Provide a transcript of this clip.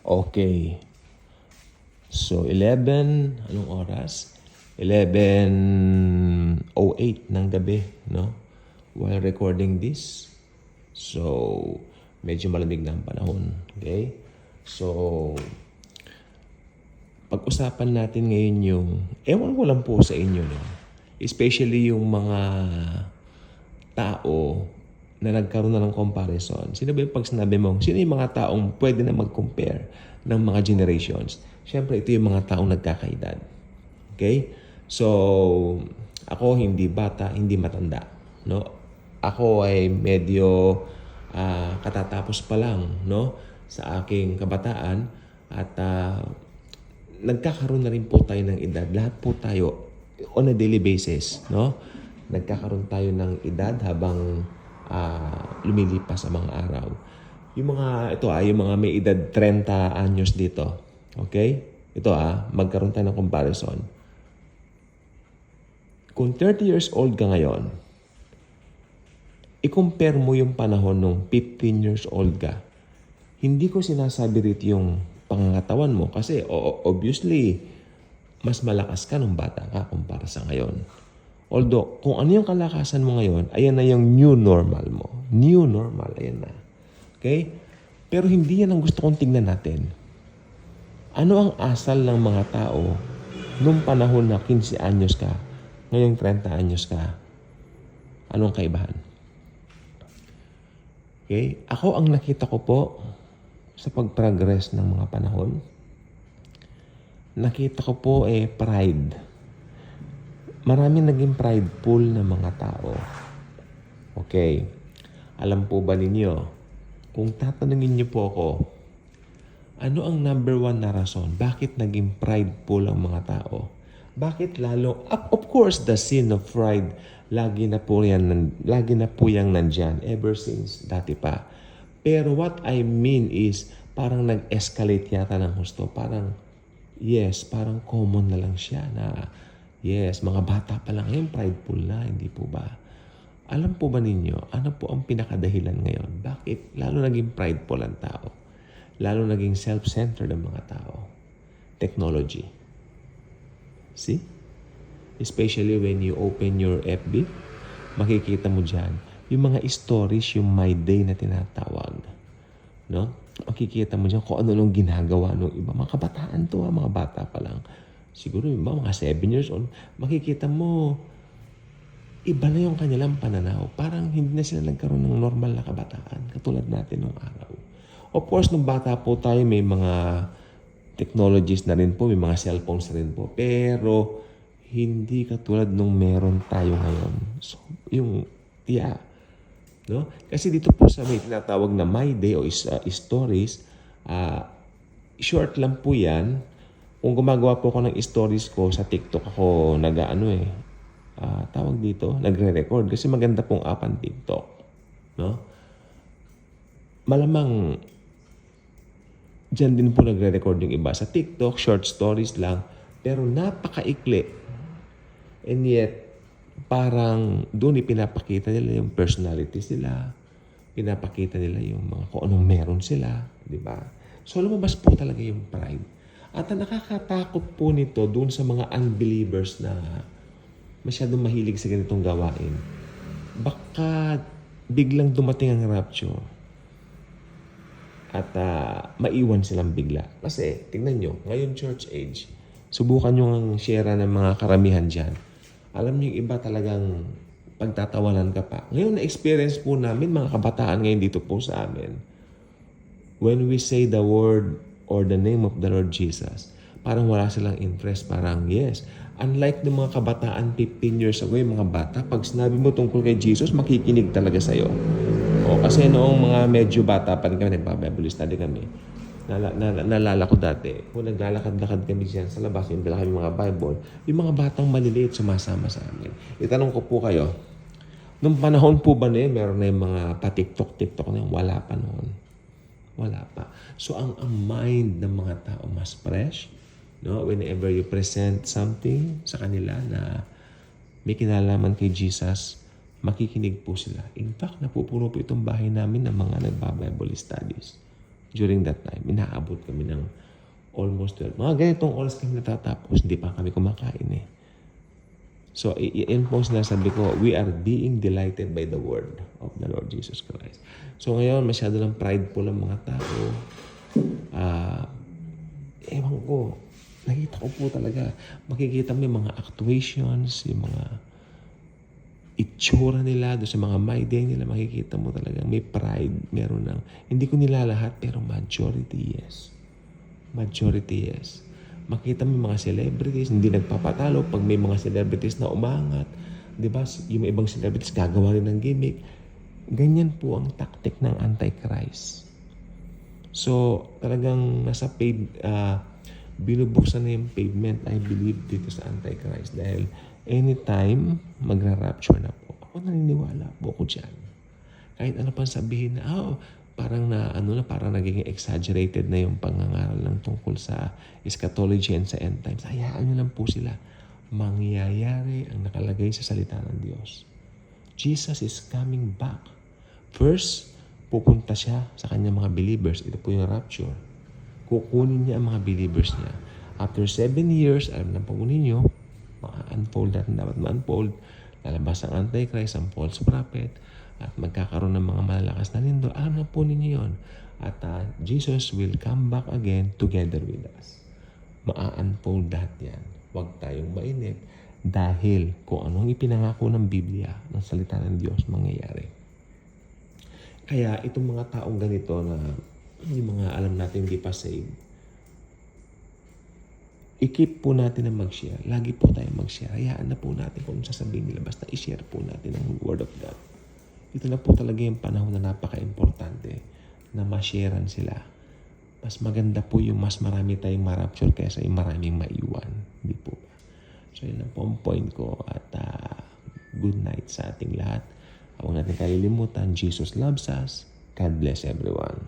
Okay. So, 11, anong oras? 11:08 ng gabi, no? While recording this. So, medyo malamig na ang panahon. Okay? So, pag-usapan natin ngayon yung, ewan ko lang po sa inyo, no? Especially yung mga tao na nagkaroon na ng comparison. Sino ba yung pag sinabi mo, sino yung mga taong pwede na mag-compare ng mga generations? Siyempre, ito yung mga taong nagkakaedad. Okay? So, ako hindi bata, hindi matanda. No? Ako ay medyo katatapos pa lang, no, sa aking kabataan at nagkakaroon na rin po tayo ng edad. Lahat po tayo on a daily basis, no? Nagkakaroon tayo ng edad habang lumilipas ang mga araw. Yung mga yung mga may edad 30 anyos dito. Okay? Ito magkaroon tayo ng comparison. Kung 30 years old ka ngayon, i-compare mo yung panahon nung 15 years old ka. Hindi ko sinasabi rito yung pangangatawan mo kasi obviously mas malakas ka nung bata ka kumpara sa ngayon. Although, kung ano yung kalakasan mo ngayon, ayan na yung new normal mo. New normal, ayan na. Okay? Pero hindi yan ang gusto kong tingnan natin. Ano ang asal ng mga tao nung panahon na 15 anyos ka, ngayong 30 anyos ka? Anong kaibahan? Okay? Ako ang nakita ko po sa pag-progress ng mga panahon, nakita ko po pride. Maraming naging prideful na mga tao. Okay. Alam po ba ninyo, kung tatanungin niyo po ako, ano ang number one na rason? Bakit naging prideful ang mga tao? Bakit lalo? Of course, the sin of pride, lagi na po yang nandyan ever since dati pa. Pero what I mean is, parang nag-escalate yata ng husto. Parang common na lang siya na, mga bata pa lang ngayon, prideful na, hindi po ba? Alam po ba ninyo, ano po ang pinakadahilan ngayon? Bakit lalo naging prideful ang tao? Lalo naging self-centered ang mga tao? Technology. See? Especially when you open your FB, makikita mo dyan, yung mga stories, yung My Day na tinatawag. No? Makikita mo dyan kung ano nung ginagawa ng iba. Mga kabataan to, mga bata pa lang. Siguro yung mga 7 years old, makikita mo, iba na yung kanilang pananaw. Parang hindi na sila nagkaroon ng normal na kabataan, katulad natin nung araw. Of course, nung bata po tayo, may mga technologies na rin po, may mga cellphones na rin po. Pero, hindi katulad nung meron tayo ngayon. So, no? Kasi dito po sa may tinatawag na My Day o stories, short lang po yan. Kung gumagawa po ako ng stories ko sa TikTok, ako nagre-record kasi maganda pong app ang TikTok. No? Malamang dyan din po nagre-record yung iba. Sa TikTok, short stories lang, pero napakaikli. And yet, parang doon ipinapakita nila yung personalities nila, pinapakita nila yung mga kung anong meron sila, di ba? So lumabas po talaga yung pride. At ang nakakatakot po nito doon sa mga unbelievers na masyadong mahilig sa ganitong gawain. Baka biglang dumating ang rapture at maiwan silang bigla. Kasi tingnan nyo, ngayon church age, subukan nyo ang share ng mga karamihan dyan. Alam niyo yung iba talagang pagtatawanan ka pa. Ngayon na-experience po namin mga kabataan ngayon dito po sa amin. When we say the word or the name of the Lord Jesus, parang wala silang interest. Parang yes. Unlike ng mga kabataan 15 years ago, yung mga bata, pag sinabi mo tungkol kay Jesus, makikinig talaga sa'yo. Kasi noong mga medyo bata pa rin kami, nagpa-Bible study kami. Nalala ko dati, kung naglalakad-lakad kami diyan sa labas, yung dala kami mga Bible, yung mga batang maliliit sumasama sa amin. Itanong ko po kayo, nung panahon po ba na meron na yung mga pa-TikTok na yun? Wala pa noon. Wala pa. So, ang mind ng mga tao mas fresh. No? Whenever you present something sa kanila na may kinalaman kay Jesus, makikinig po sila. In fact, napupuno po itong bahay namin ng mga nagba-Bible studies. During that time, inaabot kami ng almost 12. Mga ganitong oras kami natatapos, hindi pa kami kumakain eh. So, iyan po sinasabi ko, we are being delighted by the word of the Lord Jesus Christ. So, ngayon, masyado lang prideful ang mga tao. Ewan ko, nakita ko po talaga, makikita mo yung mga actuations, yung mga itsura nila, doon sa mga minding nila, makikita mo talaga may pride, meron ng, hindi ko nila lahat, pero majority yes. Majority yes. Makita mo yung mga celebrities, hindi nagpapatalo pag may mga celebrities na umangat. Di ba? Yung ibang celebrities gagawa rin ng gimmick. Ganyan po ang tactic ng Antichrist. So, talagang nasa binubuksan na yung pavement, I believe, dito sa Antichrist. Dahil anytime, magra-rapture na po. Ako naniniwala po ako dyan. Kahit ano pang sabihin na, parang naging exaggerated na yung pangangaral ng tungkol sa eschatology and sa end times. Hayaan nyo lang po sila. Mangyayari ang nakalagay sa salita ng Diyos. Jesus is coming back. First, pupunta siya sa kanyang mga believers. Ito po yung rapture. Kukunin niya ang mga believers niya. After 7 years, alam na po ninyo, ma-unfold natin dapat ma-unfold. Lalabas ang Antichrist, ang false prophet, at magkakaroon ng mga malalakas na lindol. Alam na po ninyo yun. At Jesus will come back again together with us. Ma-unfold lahat yan. Huwag tayong mainip dahil kung anong ipinangako ng Biblia, ng salita ng Diyos, mangyayari. Kaya itong mga taong ganito na yung mga alam natin hindi pa saved, i-keep po natin na mag-share. Lagi po tayo mag-share. Hayaan na po natin kung sasabihin nila. Basta i-share po natin ang Word of God. Ito na po talaga yung panahon na napaka-importante na ma-sharean sila. Mas maganda po yung mas marami tayong ma-rapture kaysa yung maraming maiwan. Hindi po ba? So, yun lang po ang point ko. At good night sa ating lahat. Huwag natin kalilimutan, Jesus loves us. God bless everyone.